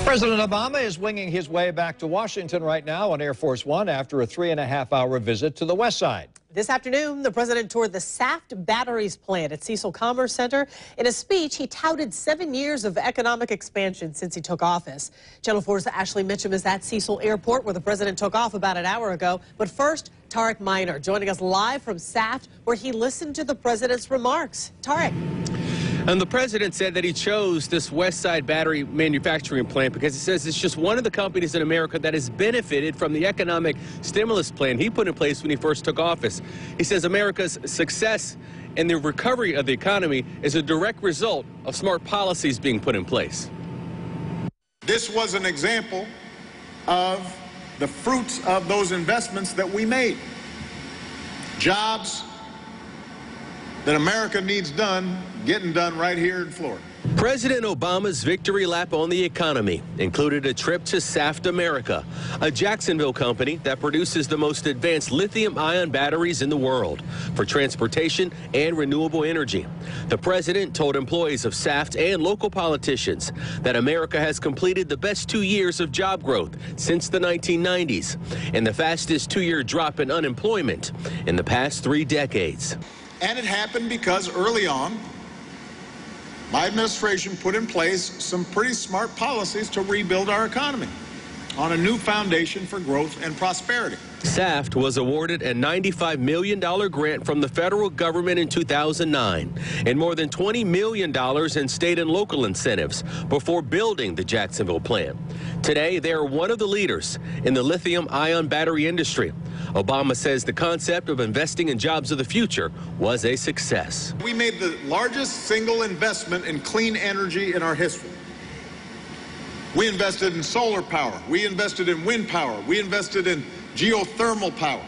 President Obama is winging his way back to Washington right now on Air Force One after a 3.5-hour visit to the West Side. This afternoon, the president toured the Saft batteries plant at Cecil Commerce Center. In a speech, he touted 7 years of economic expansion since he took office. Channel 4's Ashley Mitchem is at Cecil Airport, where the president took off about an hour ago. But first, Tarik joining us live from Saft, where he listened to the president's remarks. Tarik. And the president said that he chose this West Side battery manufacturing plant because he says it's just one of the companies in America that has benefited from the economic stimulus plan he put in place when he first took office. He says America's success and the recovery of the economy is a direct result of smart policies being put in place. This was an example of the fruits of those investments that we made. Jobs that America needs done, getting done right here in Florida. President Obama's victory lap on the economy included a trip to Saft America, a Jacksonville company that produces the most advanced lithium-ion batteries in the world for transportation and renewable energy. The president told employees of Saft and local politicians that America has completed the best 2 years of job growth since the 1990s and the fastest 2-year drop in unemployment in the past 3 decades. And it happened because early on, my administration put in place some pretty smart policies to rebuild our economy on a new foundation for growth and prosperity. Saft was awarded a $95 million grant from the federal government in 2009 and more than $20 million in state and local incentives before building the Jacksonville plant. Today, they are one of the leaders in the lithium-ion battery industry. Obama says the concept of investing in jobs of the future was a success. We made the largest single investment in clean energy in our history. We invested in solar power. We invested in wind power. We invested in geothermal power.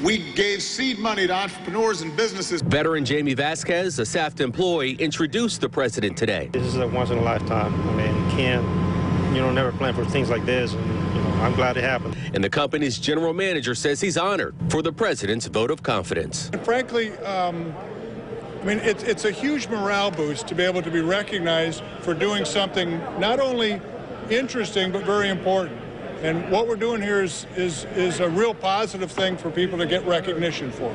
We gave seed money to entrepreneurs and businesses. Veteran Jamie Vasquez, a Saft employee, introduced the president today. This is a once-in-a-lifetime. I mean, you never plan for things like this, and, I'm glad it happened. And the company's general manager says he's honored for the president's vote of confidence. And frankly, it's a huge morale boost to be able to be recognized for doing something not only interesting, but very important. And what we're doing here is a real positive thing for people to get recognition for.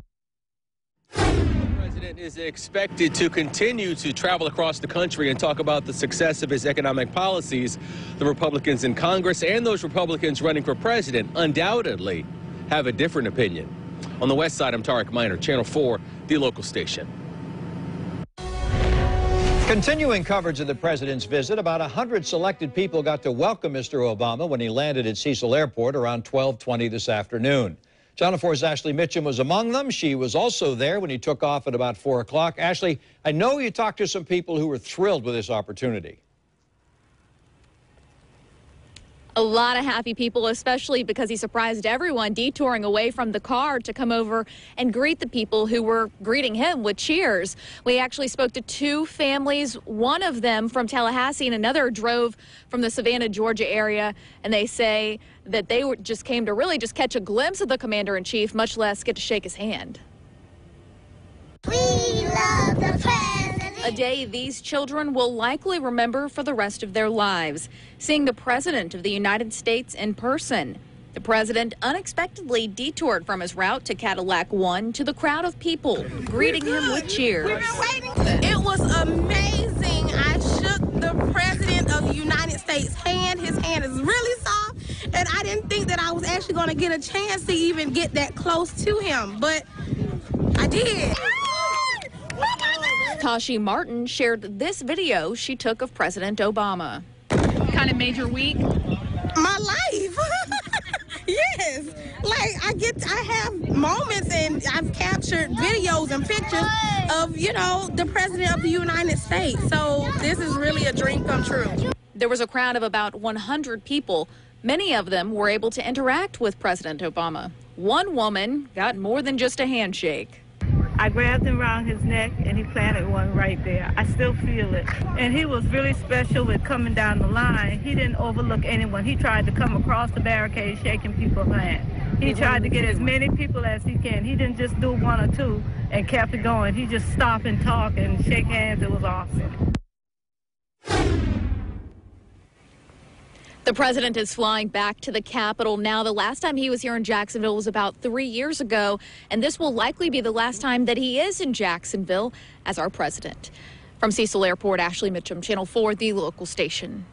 The president is expected to continue to travel across the country and talk about the success of his economic policies. The Republicans in Congress and those Republicans running for president undoubtedly have a different opinion. On the West Side, I'm Tarik, Channel 4, the local station. Continuing coverage of the president's visit, about 100 selected people got to welcome Mr. Obama when he landed at Cecil Airport around 12:20 this afternoon. Channel 4's Ashley Mitchem was among them. She was also there when he took off at about 4 o'clock. Ashley, I know you talked to some people who were thrilled with this opportunity. A lot of happy people, especially because he surprised everyone detouring away from the car to come over and greet the people who were greeting him with cheers. We actually spoke to 2 families, one of them from Tallahassee and another drove from the Savannah, Georgia area, and they say that they just came to really just catch a glimpse of the commander-in-chief, much less get to shake his hand. We love the president. A day these children will likely remember for the rest of their lives, seeing the President of the United States in person. The president unexpectedly detoured from his route to Cadillac One to the crowd of people, greeting him with cheers. It was amazing. I shook the President of the United States' hand. His hand is really soft, and I didn't think that I was actually going to get a chance to even get that close to him, but I did. Tashi Martin shared this video she took of President Obama. Kind of made your week? My life. Yes. Like, I have moments, and I've captured videos and pictures of, the President of the United States. So this is really a dream come true. There was a crowd of about 100 people. Many of them were able to interact with President Obama. One woman got more than just a handshake. I grabbed him around his neck, and he planted one right there. I still feel it. And he was really special with coming down the line. He didn't overlook anyone. He tried to come across the barricade shaking people's hand. He tried to get as many people as he can. He didn't just do 1 or 2 and kept it going. He just stopped and talked and shake hands. It was awesome. The president is flying back to the Capitol now. The last time he was here in Jacksonville was about 3 years ago, and this will likely be the last time that he is in Jacksonville as our president. From Cecil Airport, Ashley Mitchem, Channel 4, the local station.